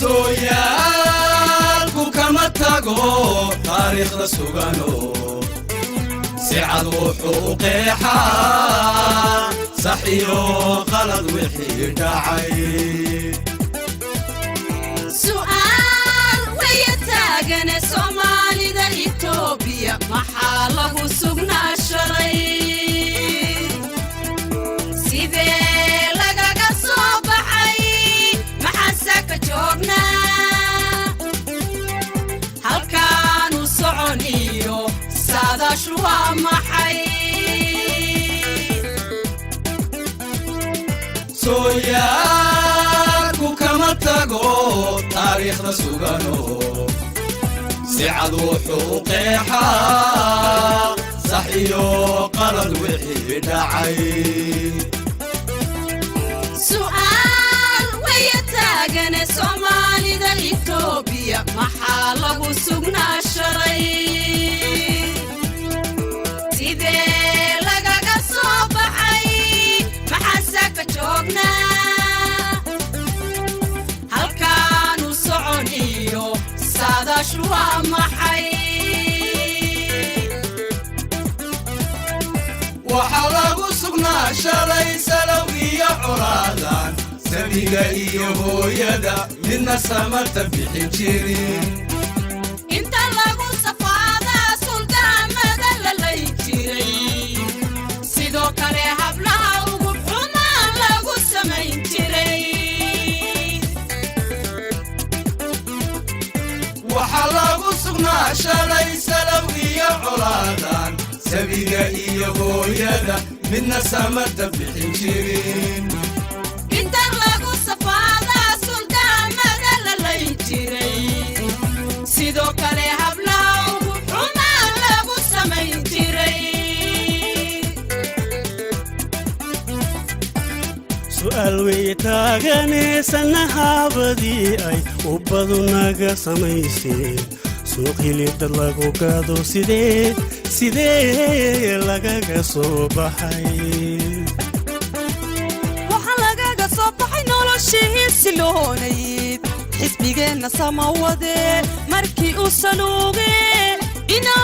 sooyaalku kama tago taariikhda sugano سعد وحقيحة صحيح غلط وحيد عين سؤال ويتاقن سومالي دا إثيوبيا محاله سقنا الشرعي سيدي لقاق صوبحي محسك جوبنا هل كانوا صعونيو سادا شوا محي سوياكو كما تاقو تاريخ نسوغانو سعد وحقيحة صحيو قرد وحيد عين سؤال ويتاقن سومالي دا إثيوبيا محاله سقنا الشرعي سيدي لقاق صوبحي محسك جوبنا هل كانوا صعونيو سادا شوا محي وحلقو سقنا شري سلوية عرادان سبيقا إيهو يدا من سمرت بحجيرين انت لغو صفادا سلطان مدل ليجيري سيدو كالي حبلها وقبحنا لغو سمين جيري وحلقو سقنا شري سلوية عرادان سبيقا إيهو يدا من سمرت بحجيرين انت لغو صفادا سلطان مدل ليجيري سيدو كالي حبلها وقبحنا لغو سمين جيري سؤال ويتاغني سنها بدي أي وبدو ناقا سميسين سوقي لدلقو قادو سيدي لغاقا صوبحي وحلقاقا صوبحي نولوشيه سلونيد حسبيقنا سماوده مركي وسلوغي إنا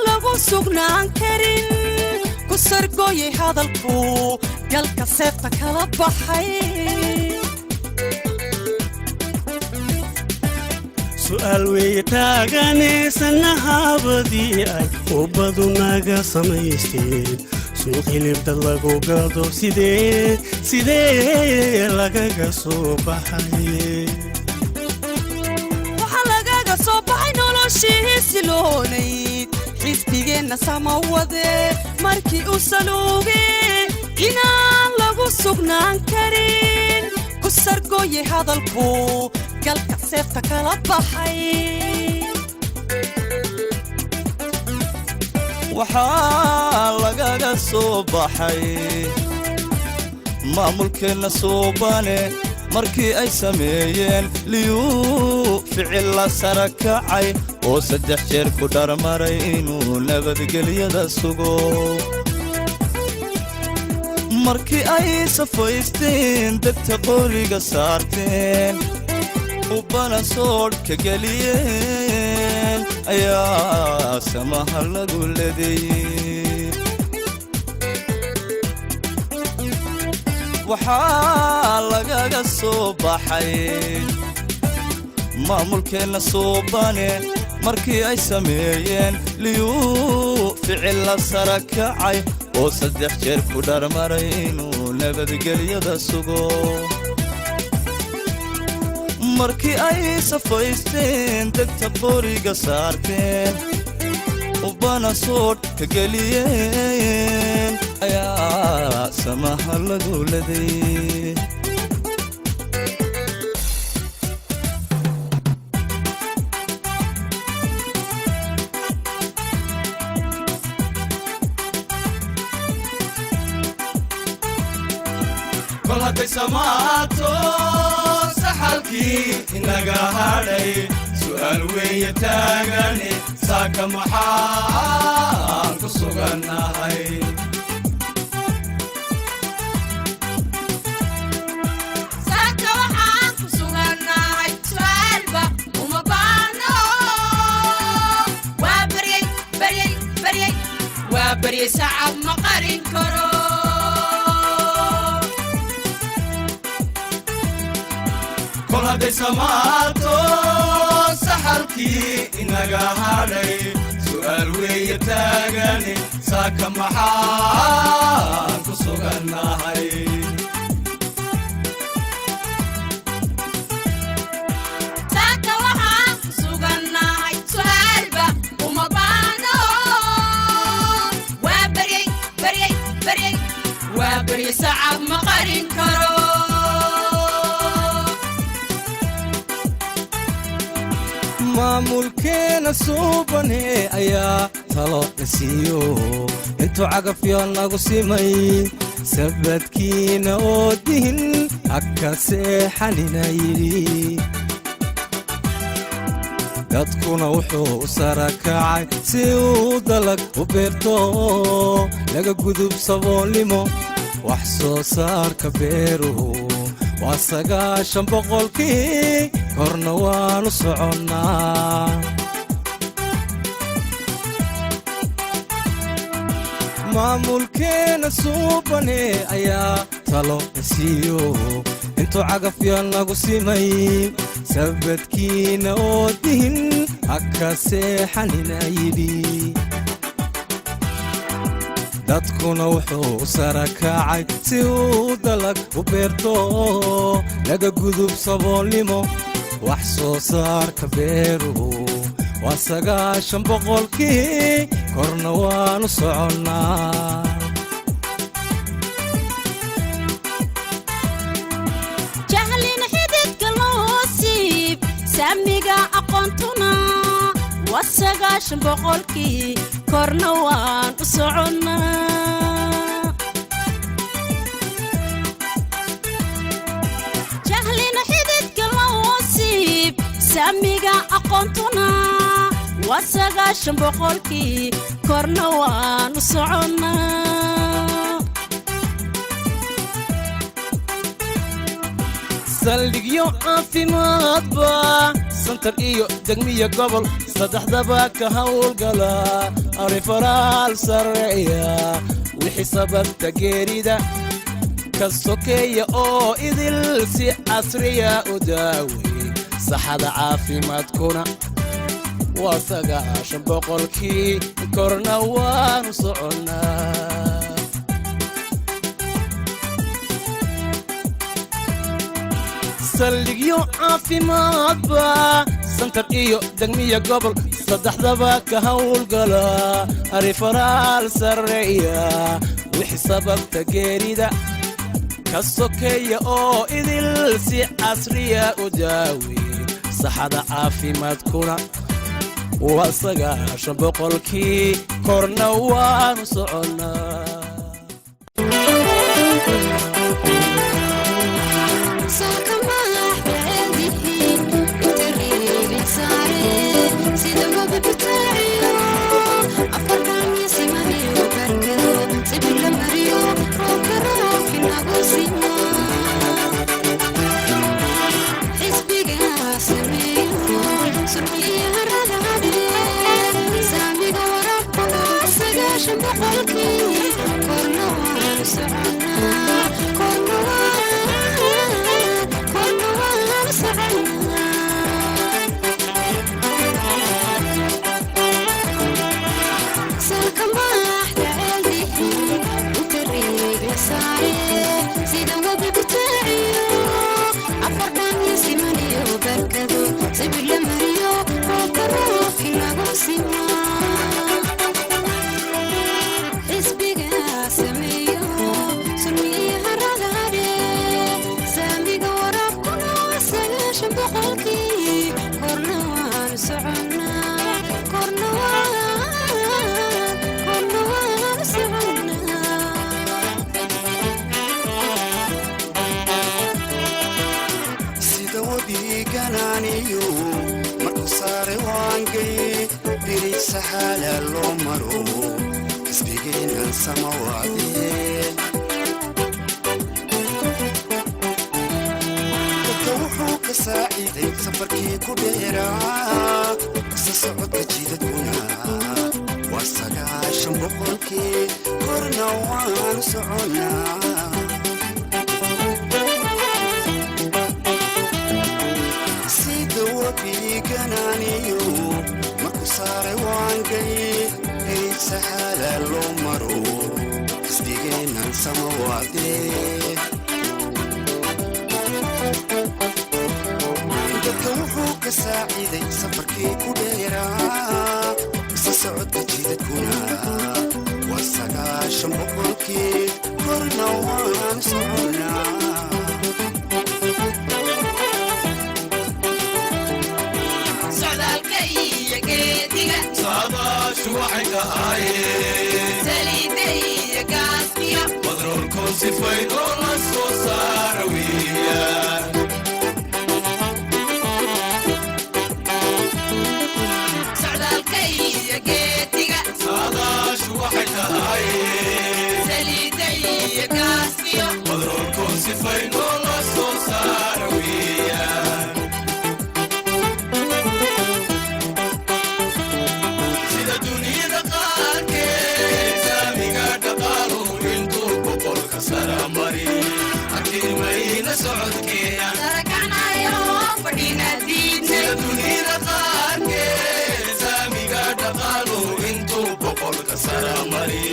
لغو سوقنان كرين كسرقوي هذا البو قلقا سيبتا كالبحي سؤال ويتاغني سنها بدي أي وبدو ناقا سميسين سوقي لدلقو قادو سيدي لغاقا صوبحي وحلقاقا صوبحي نولوشيه سلونيد حسبيقنا سماوده مركي وسلوغي إنا لغو سوقنان كرين كسرقوي هذا البو قلقا سيبتا كالبحي waxaa lagaga soo baxay maamulkeena soobane markii ay sameeyeen liyuu ficil la sara kacay oo 3 jeer ku dharmaray inuu nabadgelyada sugo markii ay safaysteen dadka qoriga saarteen ubana soodka geliyeen ayaa samaha lagu leedeeyay waxaa lagaga soo baxay maamulkeena soobane markii ay sameeyeen liyuu ficil la sara kacay oo 3 jeer ku dharmaray inuu nabadgelyada sugo markii ay safaysteen dadka qoriga saarteen ubana soodka geliyeen ayaa samaha lagu leedeeyay كل سماعته سحلكي إنك هاري سؤال ويتاغني ساك محان كسوغنا هاي ساك محان كسوغنا هاي beri sacab ma qarin karo kol hadday samaato saxalkii inaga hadhay su'aal weeye taagane saaka maxaan ku sugannahay saaka waxaan ku sugannahay su'aalba uma baano waa beri sacab ma qarin karo maamulkeena suubane ayaa talo nasiiyo intuu cagafyo nagu simay sabadkiina oo dihin haka seexanina yidhi dadkuna wuxuu u sara kacay si uu dalag u beerto laga gudub saboolnimo wax soo saarka beeruhu waa 9% korna waanu soconnaa maamulkeena suubane ayaa talo nasiiyo intuu cagafyo nagu simay sabadkiina oo dihin haka seexanina yidhi dadkuna wuxuu u sara kacay si uu dalag u beerto laga gudub saboolnimo wax soo saarka beeruhu waa 9% korna waanu soconnaa jahlina xididka loo siib saamiga aqoontuna waa 9% korna waan u soconnaa jahlina xididka loo siib saamiga aqoontuna waa 9% korna waan u soconnaa saldhigyo caafimaadba santar iyo degmiya gobol saddexdaba ka hawlgala arifaraal sarreeya wixii sababta geerida ka sokeeya oo idil si casriya u daawey saxada caafimaadkuna waa 9% korna waanu soconnaa saldhigyo caafimaadba santar iyo degmiya gobol saddexdaba ka hawlgala arifaraal sarreeya wixii sababta geerida ka sokeeya oo idil si casriya u daawey saxada caafimaadkuna waa 9% korna waanu soconnaa markuu saare waangay birig saxaala loo maro isbigeenan sama wacdee dadka wuxuu ka saaciiday safarkii ku dheeraa kasa socodka jidadkuna waa sagaashan boqolkii korna waan soconnaa sida wabiiganaaniyo marku saaray waangay diraysa xaala loo maro xisbigeennan sama wacdee dadka wuxuu ka saaciiday safarkii ku dheeraa isa socodka jidadkuna waa sagaashan boqolkii korna waan soconnaa socdaalka iyo geediga saadaashu waxay tahaayeen saliida iyo gaaskiyo badroolkoo sifayn oo la soo saara weeyaan socdaalka iyo geediga saadaashu waxay tahaayeen saliida iyo gaaskiyo badroolkoo sifayn oo la soo saara weeyaan sida duniyada qaarkeed saamiga dhaqaalu intuu boqolka sara mari hakiimayna socodkeena sarakacnayo fadhina diidnay sida duniyada qaarkeed saamiga dhaqaalu intuu boqolka sara mari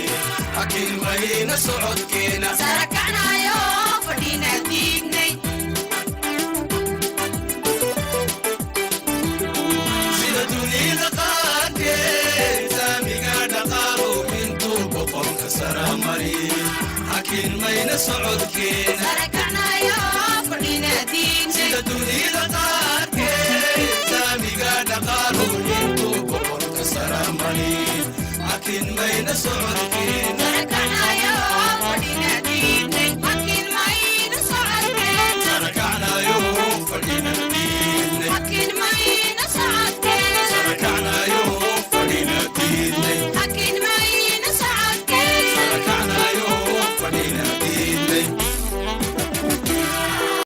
hakiimayna socodkeena sarakacnayo fadhina diidnay sida duniyada qaarkeed saamiga dhaqaalu intuu boqolka sara mari hakiimayna socodkeena sarakacnayo fadhina diidnay sida duniyada qaarkeed saamiga dhaqaalu intuu boqolka sara mari hakiimayna socodkeena sarakacnayo fadhina diidnay